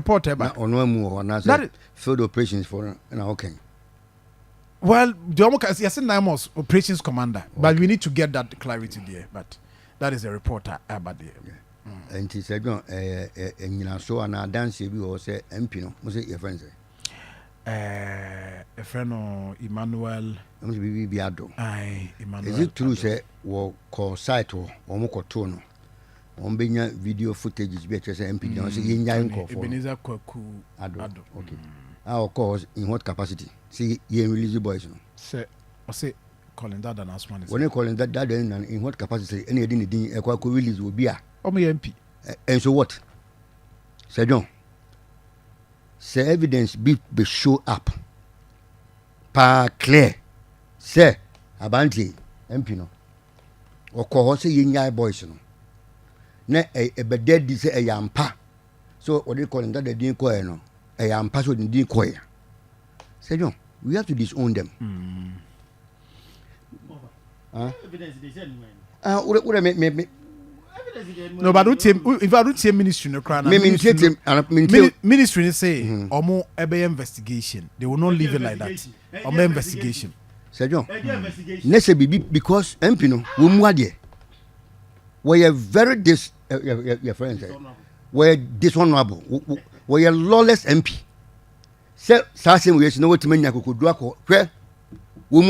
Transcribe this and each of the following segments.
report about on one more on field operations for an okay. Well, the yes, 9 months operations commander, but we need to get that clarity there. But that is a reporter about there. And he said, and you know, so an dance you will say, MP, was it your friends? A friend of Emmanuel. Addo. Aye, Emmanuel. Is it true, say, or call site or Mokotono? On being video footage is better, say, MP, in Ebenezer Kwaku Addo. Okay. Our cause in what capacity? See, you release the boys. Say, calling that an asman. When you calling that and in what capacity any didn't a Kwaku release will be a MP. And so what? Say, John. Say evidence be show up. Pa clear. Say, Abanti, MP no. Or call say yin boys no. Ne a beddead say a yampa. So what they calling that they didn't call no. A yampa so didn't call. Say, John, we have to disown them. Evidence they said What I mean. No, but if I don't say ministry, no crime. Ministry say, or more investigation. They will not leave it like that. Or more investigation. Sir John, necessarily because MP no, we are very your friends. We are dishonourable. We are lawless MP. Sir, Sassim, we know what to mean. Could do a call. Where we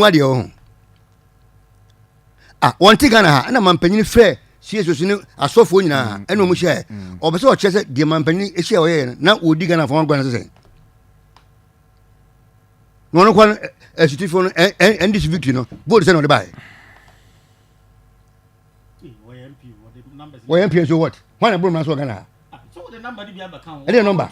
one thing, and I'm penny fair. She is a soft one, and no more share. Or so, Chester, dear man, penny, is she away? Now, would dig enough one grand say. No one, Asutifi and this victim, both send on the buy. Why MP so what? Why a broom as well? So the number, the number.